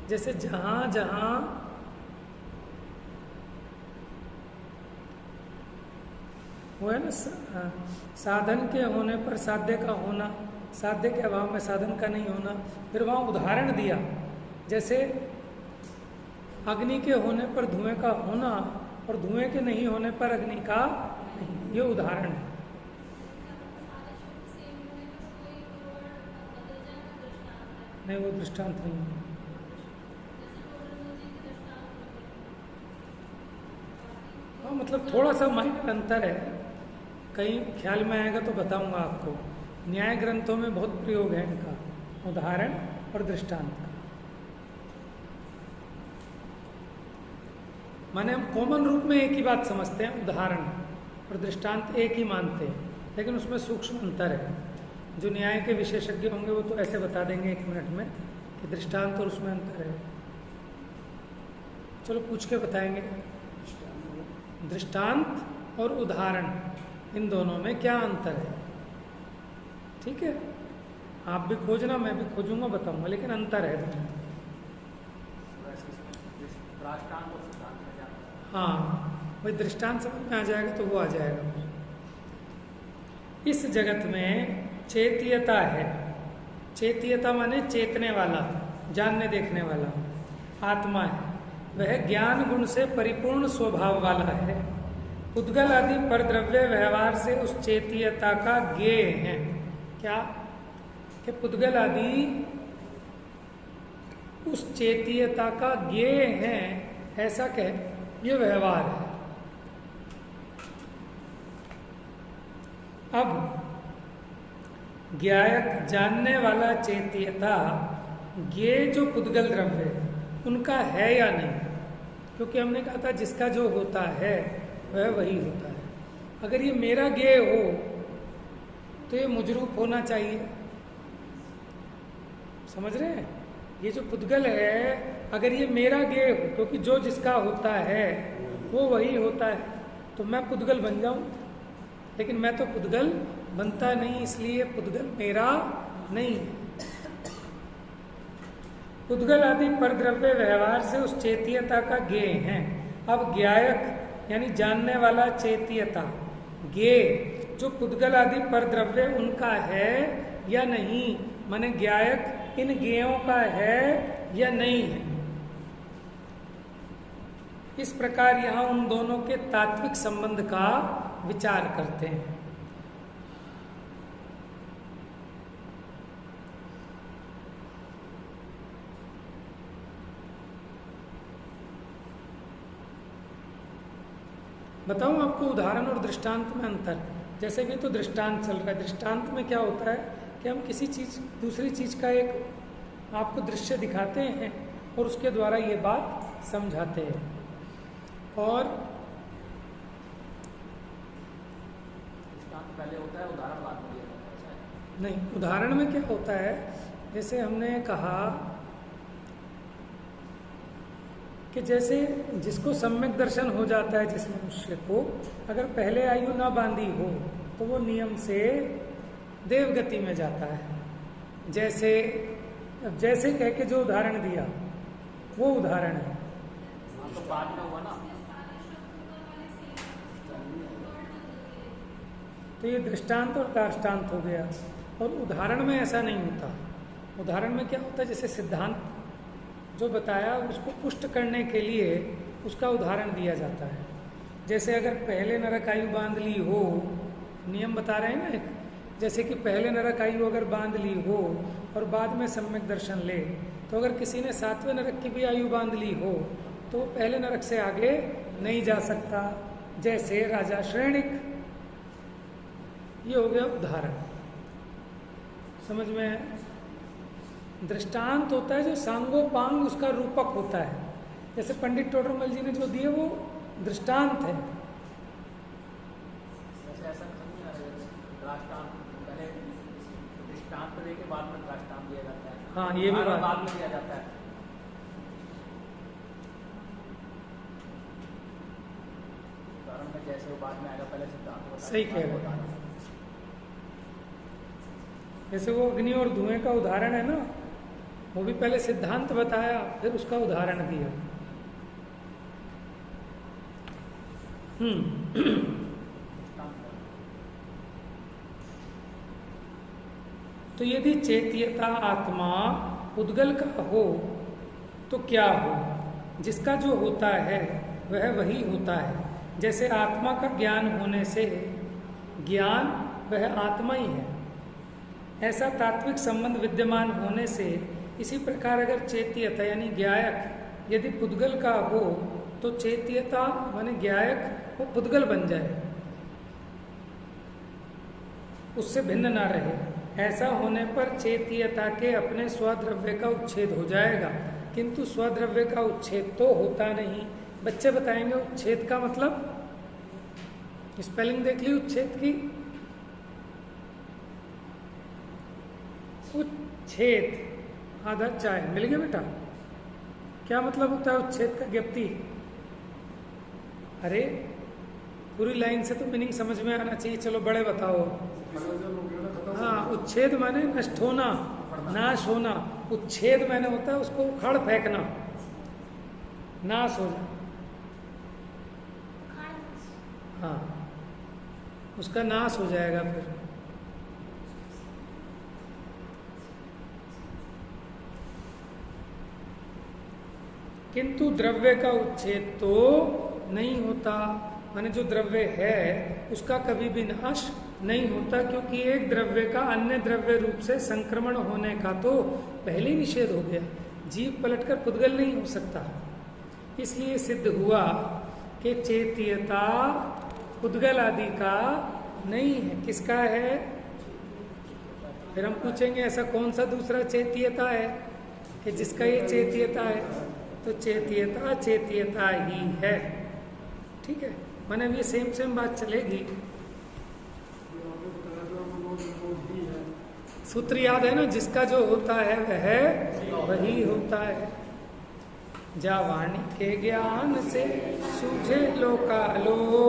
[SPEAKER 1] जैसे जहां जहां वो है ना, साधन के होने पर साध्य का होना, साध्य के अभाव में साधन का नहीं होना, फिर वहां उदाहरण दिया, जैसे अग्नि के होने पर धुएं का होना और धुएं के नहीं होने पर अग्नि का नहीं, ये उदाहरण है। नहीं, वो दृष्टांत नहीं है। हाँ, मतलब थोड़ा सा माइनर अंतर है, कहीं ख्याल में आएगा तो बताऊंगा आपको। न्याय ग्रंथों में बहुत प्रयोग है इनका, उदाहरण और दृष्टांत का। माने हम कॉमन रूप में एक ही बात समझते हैं, उदाहरण और दृष्टांत एक ही मानते हैं, लेकिन उसमें सूक्ष्म अंतर है। जो न्याय के विशेषज्ञ होंगे वो तो ऐसे बता देंगे 1 मिनट में कि दृष्टांत और उसमें अंतर है। चलो पूछ के बताएंगे, दृष्टांत और उदाहरण इन दोनों में क्या अंतर है। ठीक है, आप भी खोजना, मैं भी खोजूंगा, बताऊंगा, लेकिन अंतर है दोनों। हाँ, वही दृष्टांत समझ में आ जाएगा तो वो आ जाएगा। इस जगत में चेतीयता है, चेतीयता माने चेतने वाला, जानने देखने वाला आत्मा है, वह ज्ञान गुण से परिपूर्ण स्वभाव वाला है। उद्गल आदि परद्रव्य व्यवहार से उस चेतीयता का ज्ञेय है। क्या कि पुद्गल आदि उस चेतीयता का ज्ञेय है, ऐसा कह, ये व्यवहार है। अब ज्ञायक जानने वाला चेत्यता ये जो पुद्गल द्रव्य उनका है या नहीं, क्योंकि हमने कहा था जिसका जो होता है वह वही होता है। अगर ये मेरा ज्ञेय हो तो ये मुजरूप होना चाहिए, समझ रहे हैं? ये जो पुद्गल है अगर ये मेरा ज्ञेय हो, क्योंकि जो जिसका होता है वो वही होता है, तो मैं पुद्गल बन जाऊं, लेकिन मैं तो पुद्गल बनता नहीं, इसलिए पुद्गल मेरा नहीं है। पुद्गल आदि परद्रव्य व्यवहार से उस चेतीयता का ज्ञेय है। अब ज्ञायक यानी जानने वाला चेतीयता ज्ञेय जो पुद्गल आदि परद्रव्य उनका है या नहीं, माने ज्ञायक इन ज्ञेयों का है या नहीं है। इस प्रकार यहाँ उन दोनों के तात्विक संबंध का विचार करते हैं। बताऊं आपको उदाहरण और दृष्टांत में अंतर। जैसे भी तो दृष्टांत चल रहा है, दृष्टांत में क्या होता है कि हम किसी चीज दूसरी चीज का एक आपको दृश्य दिखाते हैं और उसके द्वारा ये बात समझाते हैं। और
[SPEAKER 2] दृष्टांत पहले होता है, उदाहरण बाद में दिया जाता है।
[SPEAKER 1] नहीं, उदाहरण में क्या होता है, जैसे हमने कहा कि जैसे जिसको सम्यक दर्शन हो जाता है, जिस मनुष्य को अगर पहले आयु ना बांधी हो तो वो नियम से देवगति में जाता है। जैसे कह के जो उदाहरण दिया वो उदाहरण है।
[SPEAKER 2] तो बाद में हुआ ना,
[SPEAKER 1] तो ये दृष्टांत और दार्ष्टान्त हो गया। और उदाहरण में ऐसा नहीं होता। उदाहरण में क्या होता है, जैसे सिद्धांत जो बताया उसको पुष्ट करने के लिए उसका उदाहरण दिया जाता है। जैसे अगर पहले नरक आयु बांध ली हो, नियम बता रहे हैं ना एक, जैसे कि पहले नरक आयु अगर बांध ली हो और बाद में सम्यक दर्शन ले, तो अगर किसी ने 7वें नरक की भी आयु बांध ली हो तो वो पहले नरक से आगे नहीं जा सकता। जैसे राजा श्रेणिक, ये हो गया उदाहरण, समझ में है? दृष्टांत होता है जो सांगोपांग उसका रूपक होता है। जैसे पंडित टोडरमल जी ने जो दिए वो दृष्टांत है।
[SPEAKER 2] वैसे ऐसा समझ आ रहा है, दृष्टांत पहले दृष्टांत देके बाद में दृष्टांत दिया जाता है।
[SPEAKER 1] हाँ, ये भी बात
[SPEAKER 2] बाद में दिया जाता है। उदाहरण में जैसे वो बाद में आएगा, पहले सिद्धांत होता है।
[SPEAKER 1] सही कह रहे हो। जैसे वो अग्नि और धुएं का उदाहरण है ना, वो भी पहले सिद्धांत बताया फिर उसका उदाहरण दिया। तो यदि चेत्यता आत्मा पुद्गल का हो तो क्या हो? जिसका जो होता है वह वही होता है। जैसे आत्मा का ज्ञान होने से ज्ञान वह आत्मा ही है, ऐसा तात्विक संबंध विद्यमान होने से इसी प्रकार अगर चेत्यता यानी ज्ञायक यदि पुद्गल का हो तो चेत्यता माने ज्ञायक वो पुद्गल बन जाए, उससे भिन्न ना रहे। ऐसा होने पर चेत्यता के अपने स्वद्रव्य का उच्छेद हो जाएगा, किंतु स्वद्रव्य का उच्छेद तो होता नहीं। बच्चे बताएंगे उच्छेद का मतलब, स्पेलिंग देख ली उच्छेद की। उच्छेद आधा चाय मिल गया बेटा, क्या मतलब होता है उच्छेद का ज्ञप्ति? अरे पूरी लाइन से तो मीनिंग समझ में आना चाहिए, चलो बड़े बताओ। हाँ, उच्छेद माने नष्ट होना, नाश होना। उच्छेद माने होता है उसको उखाड़ फेंकना, नाश हो जाना। हाँ, उसका नाश हो जाएगा फिर। किंतु द्रव्य का उच्छेद तो नहीं होता, माने जो द्रव्य है उसका कभी भी नाश नहीं होता, क्योंकि एक द्रव्य का अन्य द्रव्य रूप से संक्रमण होने का तो पहले ही निषेध हो गया। जीव पलटकर पुद्गल नहीं हो सकता। इसलिए सिद्ध हुआ कि चेत्यता पुद्गल आदि का नहीं है। किसका है? फिर हम पूछेंगे ऐसा कौन सा दूसरा चेतीयता है कि जिसका ये चेतीयता है, तो चेतीयता चेतीयता ही है। ठीक है, माने ये सेम बात चलेगी। सूत्र याद है ना, जिसका जो होता है वह वही होता है। जा वाणी के ज्ञान से सूझे लोकालो